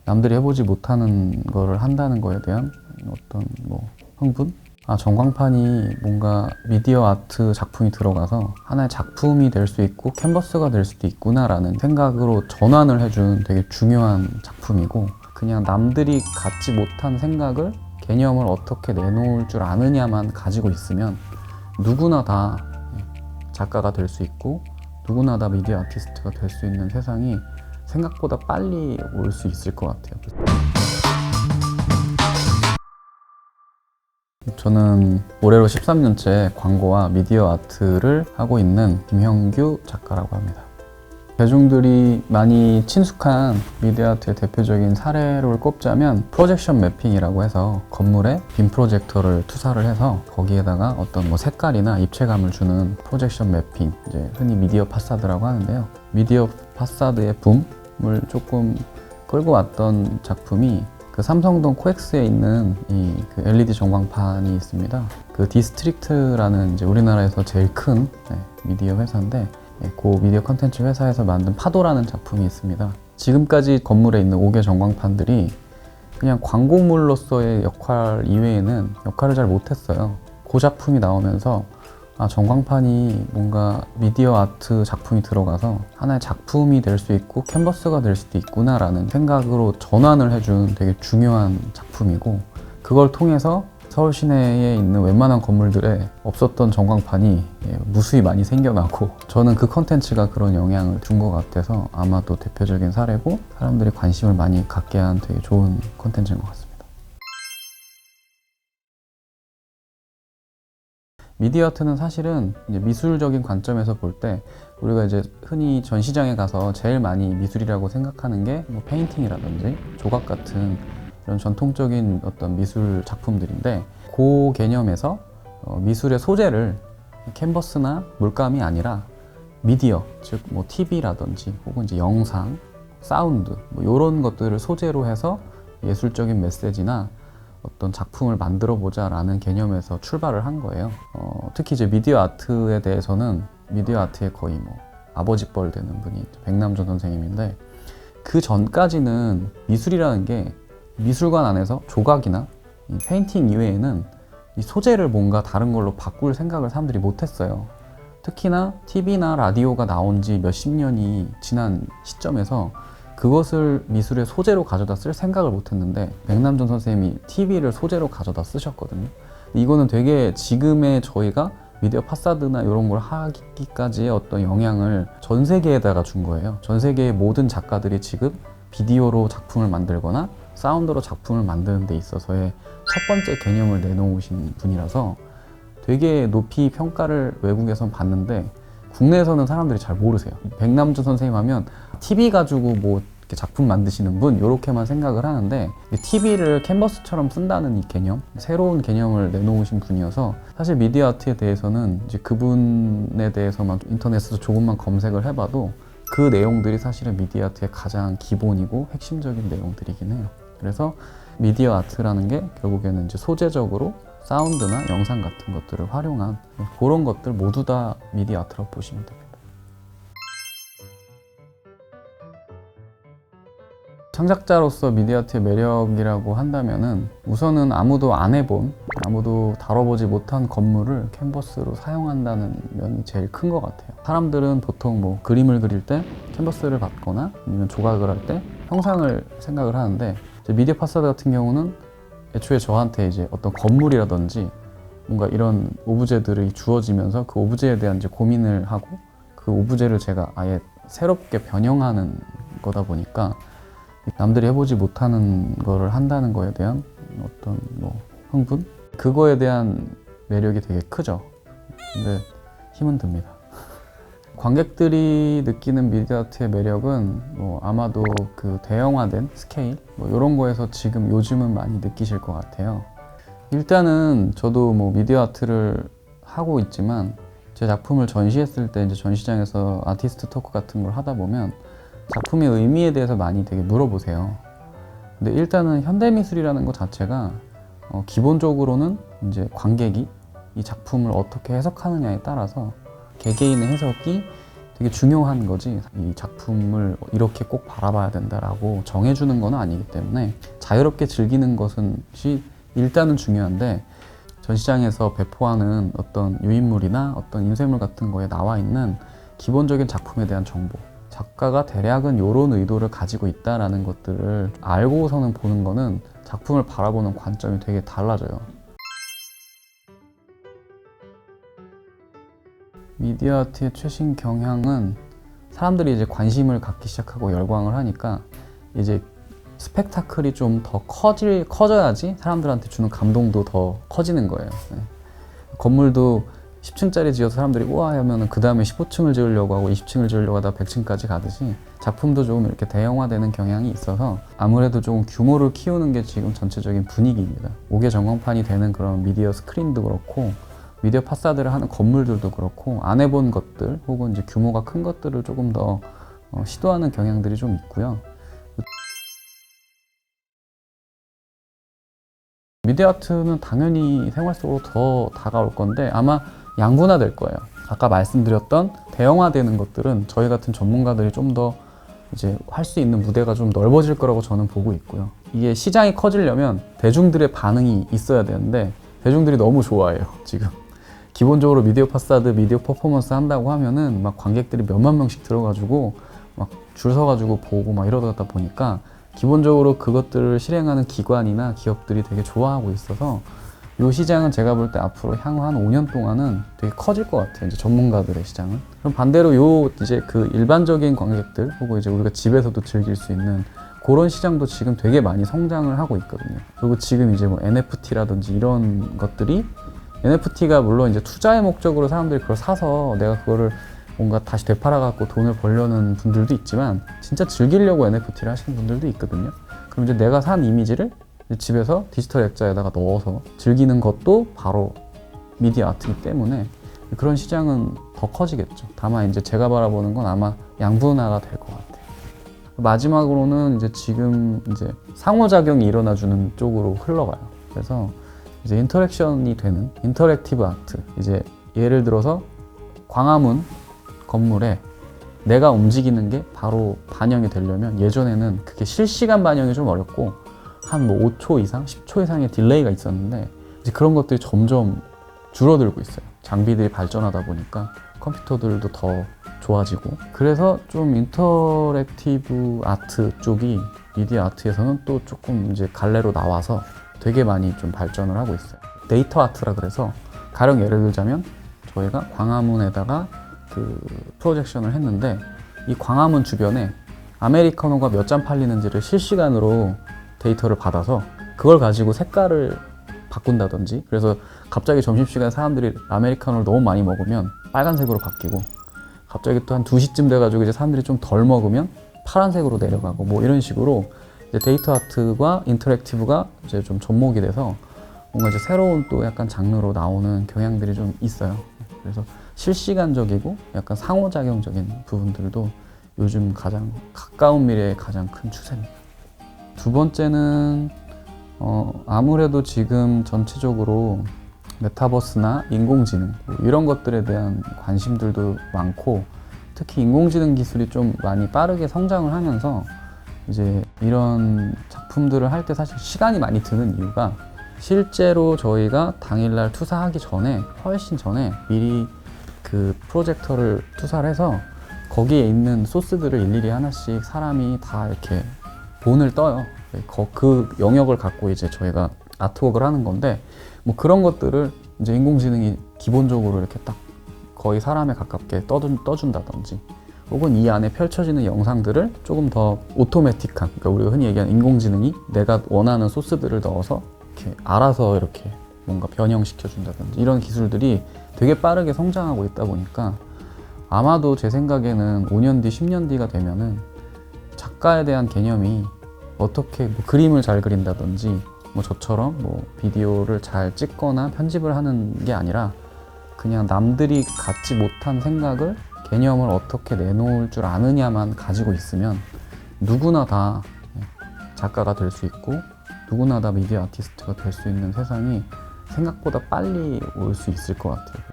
남들이 해보지 못하는 거를 한다는 거에 대한 어떤 흥분? 전광판이 뭔가 미디어 아트 작품이 들어가서 하나의 작품이 될 수 있고 캔버스가 될 수도 있구나라는 생각으로 전환을 해준 되게 중요한 작품이고, 그냥 남들이 갖지 못한 생각을, 개념을 어떻게 내놓을 줄 아느냐만 가지고 있으면 누구나 다 작가가 될 수 있고 누구나 다 미디어 아티스트가 될 수 있는 세상이 생각보다 빨리 올 수 있을 것 같아요. 저는 올해로 13년째 광고와 미디어 아트를 하고 있는 김형규 작가라고 합니다. 대중들이 많이 친숙한 미디어 아트의 대표적인 사례를 꼽자면 프로젝션 매핑이라고 해서 건물에 빔 프로젝터를 투사를 해서 거기에다가 어떤 색깔이나 입체감을 주는 프로젝션 매핑, 이제 흔히 미디어 파사드라고 하는데요. 미디어 파사드의 붐을 조금 끌고 왔던 작품이 그 삼성동 코엑스에 있는 그 LED 전광판이 있습니다. 그 디스트릭트라는 이제 우리나라에서 제일 큰 미디어 회사인데, 그 미디어 컨텐츠 회사에서 만든 파도라는 작품이 있습니다. 지금까지 건물에 있는 5개 전광판들이 그냥 광고물로서의 역할 이외에는 역할을 잘 못했어요. 그 작품이 나오면서 전광판이 뭔가 미디어 아트 작품이 들어가서 하나의 작품이 될 수 있고 캔버스가 될 수도 있구나라는 생각으로 전환을 해준 되게 중요한 작품이고, 그걸 통해서 서울 시내에 있는 웬만한 건물들에 없었던 전광판이 무수히 많이 생겨나고, 저는 그 컨텐츠가 그런 영향을 준 것 같아서 아마도 대표적인 사례고 사람들이 관심을 많이 갖게 한 되게 좋은 컨텐츠인 것 같습니다. 미디어 아트는 사실은 이제 미술적인 관점에서 볼 때 우리가 이제 흔히 전시장에 가서 제일 많이 미술이라고 생각하는 게 페인팅이라든지 조각 같은 이런 전통적인 어떤 미술 작품들인데, 그 개념에서 미술의 소재를 캔버스나 물감이 아니라 미디어, 즉 TV라든지 혹은 이제 영상, 사운드 이런 것들을 소재로 해서 예술적인 메시지나 어떤 작품을 만들어 보자라는 개념에서 출발을 한 거예요. 특히 이제 미디어 아트에 대해서는 미디어 아트의 거의 아버지뻘 되는 분이 백남준 선생님인데, 그 전까지는 미술이라는 게 미술관 안에서 조각이나 이 페인팅 이외에는 이 소재를 뭔가 다른 걸로 바꿀 생각을 사람들이 못했어요. 특히나 TV나 라디오가 나온 지 몇십 년이 지난 시점에서 그것을 미술의 소재로 가져다 쓸 생각을 못했는데, 백남준 선생님이 TV를 소재로 가져다 쓰셨거든요. 이거는 되게 지금의 저희가 미디어 파사드나 이런 걸 하기까지의 어떤 영향을 전 세계에다가 준 거예요. 전 세계의 모든 작가들이 지금 비디오로 작품을 만들거나 사운드로 작품을 만드는 데 있어서의 첫 번째 개념을 내놓으신 분이라서 되게 높이 평가를 외국에선 받는데 국내에서는 사람들이 잘 모르세요. 백남준 선생님 하면 TV 가지고 이렇게 작품 만드시는 분 이렇게만 생각을 하는데, TV를 캔버스처럼 쓴다는 이 개념, 새로운 개념을 내놓으신 분이어서 사실 미디어 아트에 대해서는 이제 그분에 대해서만 인터넷에서 조금만 검색을 해봐도 그 내용들이 사실은 미디어 아트의 가장 기본이고 핵심적인 내용들이긴 해요. 그래서 미디어 아트라는 게 결국에는 이제 소재적으로 사운드나 영상 같은 것들을 활용한 그런 것들 모두 다 미디어 아트라고 보시면 됩니다. 창작자로서 미디어 아트의 매력이라고 한다면은 우선은 아무도 안 해본, 아무도 다뤄보지 못한 건물을 캔버스로 사용한다는 면이 제일 큰 것 같아요. 사람들은 보통 그림을 그릴 때 캔버스를 받거나 아니면 조각을 할 때 형상을 생각을 하는데, 미디어 파사드 같은 경우는 애초에 저한테 이제 어떤 건물이라든지 뭔가 이런 오브제들이 주어지면서 그 오브제에 대한 이제 고민을 하고 그 오브제를 제가 아예 새롭게 변형하는 거다 보니까 남들이 해보지 못하는 거를 한다는 거에 대한 어떤 흥분? 그거에 대한 매력이 되게 크죠. 근데 힘은 듭니다. 관객들이 느끼는 미디어 아트의 매력은 아마도 그 대형화된 스케일 이런 거에서 지금 요즘은 많이 느끼실 것 같아요. 일단은 저도 미디어 아트를 하고 있지만 제 작품을 전시했을 때 이제 전시장에서 아티스트 토크 같은 걸 하다 보면 작품의 의미에 대해서 많이 되게 물어보세요. 근데 일단은 현대미술이라는 것 자체가 기본적으로는 이제 관객이 이 작품을 어떻게 해석하느냐에 따라서 개개인의 해석이 되게 중요한 거지. 이 작품을 이렇게 꼭 바라봐야 된다라고 정해주는 건 아니기 때문에 자유롭게 즐기는 것은 일단은 중요한데, 전시장에서 배포하는 어떤 유인물이나 어떤 인쇄물 같은 거에 나와 있는 기본적인 작품에 대한 정보, 작가가 대략은 이런 의도를 가지고 있다라는 것들을 알고서는 보는 거는 작품을 바라보는 관점이 되게 달라져요. 미디어 아트의 최신 경향은 사람들이 이제 관심을 갖기 시작하고 열광을 하니까 이제 스펙타클이 좀 더 커져야지 사람들한테 주는 감동도 더 커지는 거예요. 네. 건물도 10층짜리 지어서 사람들이 우와 하면은 그 다음에 15층을 지으려고 하고 20층을 지으려고 하다 100층까지 가듯이 작품도 조금 이렇게 대형화되는 경향이 있어서 아무래도 조금 규모를 키우는 게 지금 전체적인 분위기입니다. 5개 전광판이 되는 그런 미디어 스크린도 그렇고, 미디어 파사드를 하는 건물들도 그렇고, 안 해본 것들 혹은 이제 규모가 큰 것들을 조금 더 시도하는 경향들이 좀 있고요. 미디어 아트는 당연히 생활 속으로 더 다가올 건데 아마 양분화될 거예요. 아까 말씀드렸던 대형화되는 것들은 저희 같은 전문가들이 좀 더 이제 할 수 있는 무대가 좀 넓어질 거라고 저는 보고 있고요. 이게 시장이 커지려면 대중들의 반응이 있어야 되는데 대중들이 너무 좋아해요, 지금. 기본적으로 미디어 파사드, 미디어 퍼포먼스 한다고 하면은 막 관객들이 몇만 명씩 들어가지고 막 줄 서가지고 보고 막 이러다 보니까 기본적으로 그것들을 실행하는 기관이나 기업들이 되게 좋아하고 있어서 이 시장은 제가 볼 때 앞으로 향후 한 5년 동안은 되게 커질 것 같아요. 이제 전문가들의 시장은. 그럼 반대로 이제 그 일반적인 관객들 혹은 이제 우리가 집에서도 즐길 수 있는 그런 시장도 지금 되게 많이 성장을 하고 있거든요. 그리고 지금 이제 뭐 NFT라든지 이런 것들이, NFT가 물론 이제 투자의 목적으로 사람들이 그걸 사서 내가 그거를 뭔가 다시 되팔아갖고 돈을 벌려는 분들도 있지만 진짜 즐기려고 NFT를 하시는 분들도 있거든요. 그럼 이제 내가 산 이미지를 집에서 디지털 액자에다가 넣어서 즐기는 것도 바로 미디어 아트이기 때문에 그런 시장은 더 커지겠죠. 다만 이제 제가 바라보는 건 아마 양분화가 될 것 같아요. 마지막으로는 이제 지금 이제 상호작용이 일어나주는 쪽으로 흘러가요. 그래서 이제 인터랙션이 되는 인터랙티브 아트. 이제 예를 들어서 광화문 건물에 내가 움직이는 게 바로 반영이 되려면 예전에는 그게 실시간 반영이 좀 어렵고 한 뭐 5초 이상, 10초 이상의 딜레이가 있었는데 이제 그런 것들이 점점 줄어들고 있어요. 장비들이 발전하다 보니까 컴퓨터들도 더 좋아지고, 그래서 좀 인터랙티브 아트 쪽이 미디어 아트에서는 또 조금 이제 갈래로 나와서 되게 많이 좀 발전을 하고 있어요. 데이터 아트라 그래서 가령 예를 들자면 저희가 광화문에다가 그 프로젝션을 했는데 이 광화문 주변에 아메리카노가 몇 잔 팔리는지를 실시간으로 데이터를 받아서 그걸 가지고 색깔을 바꾼다든지, 그래서 갑자기 점심시간에 사람들이 아메리카노를 너무 많이 먹으면 빨간색으로 바뀌고, 갑자기 또 한 2시쯤 돼가지고 이제 사람들이 좀 덜 먹으면 파란색으로 내려가고, 뭐 이런 식으로 이제 데이터 아트가 인터랙티브가 이제 좀 접목이 돼서 뭔가 이제 새로운 또 약간 장르로 나오는 경향들이 좀 있어요. 그래서 실시간적이고 약간 상호작용적인 부분들도 요즘 가장 가까운 미래의 가장 큰 추세입니다. 두 번째는 아무래도 지금 전체적으로 메타버스나 인공지능 이런 것들에 대한 관심들도 많고, 특히 인공지능 기술이 좀 많이 빠르게 성장을 하면서 이제 이런 작품들을 할 때 사실 시간이 많이 드는 이유가, 실제로 저희가 당일날 투사하기 전에 훨씬 전에 미리 그 프로젝터를 투사를 해서 거기에 있는 소스들을 일일이 하나씩 사람이 다 이렇게 본을 떠요. 그 영역을 갖고 이제 저희가 아트웍을 하는 건데, 뭐 그런 것들을 이제 인공지능이 기본적으로 이렇게 딱 거의 사람에 가깝게 떠준다든지, 혹은 이 안에 펼쳐지는 영상들을 조금 더 오토매틱한, 그러니까 우리가 흔히 얘기하는 인공지능이 내가 원하는 소스들을 넣어서 이렇게 알아서 이렇게 뭔가 변형시켜준다든지, 이런 기술들이 되게 빠르게 성장하고 있다 보니까 아마도 제 생각에는 5년 뒤, 10년 뒤가 되면은 작가에 대한 개념이 어떻게 뭐 그림을 잘 그린다든지, 뭐 저처럼 뭐 비디오를 잘 찍거나 편집을 하는 게 아니라 그냥 남들이 갖지 못한 생각을, 개념을 어떻게 내놓을 줄 아느냐만 가지고 있으면 누구나 다 작가가 될 수 있고 누구나 다 미디어 아티스트가 될 수 있는 세상이 생각보다 빨리 올 수 있을 것 같아요.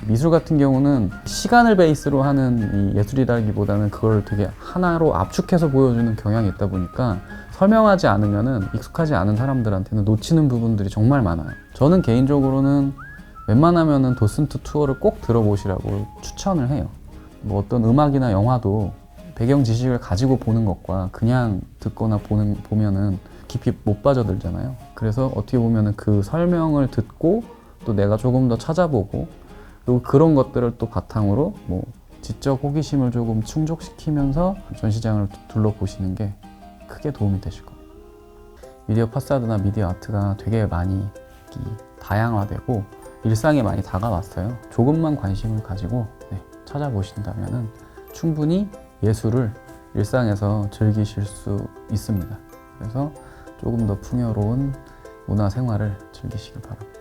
미술 같은 경우는 시간을 베이스로 하는 이 예술이라기보다는 그걸 되게 하나로 압축해서 보여주는 경향이 있다 보니까 설명하지 않으면은 익숙하지 않은 사람들한테는 놓치는 부분들이 정말 많아요. 저는 개인적으로는 웬만하면은 도슨트 투어를 꼭 들어보시라고 추천을 해요. 뭐 어떤 음악이나 영화도 배경 지식을 가지고 보는 것과 그냥 듣거나 보면은 깊이 못 빠져들잖아요. 그래서 어떻게 보면은 그 설명을 듣고 또 내가 조금 더 찾아보고 그리고 그런 것들을 또 바탕으로 뭐 지적 호기심을 조금 충족시키면서 전시장을 둘러보시는 게 크게 도움이 되실 겁니다. 미디어 파사드나 미디어 아트가 되게 많이 다양화되고 일상에 많이 다가왔어요. 조금만 관심을 가지고 찾아보신다면 충분히 예술을 일상에서 즐기실 수 있습니다. 그래서 조금 더 풍요로운 문화 생활을 즐기시길 바랍니다.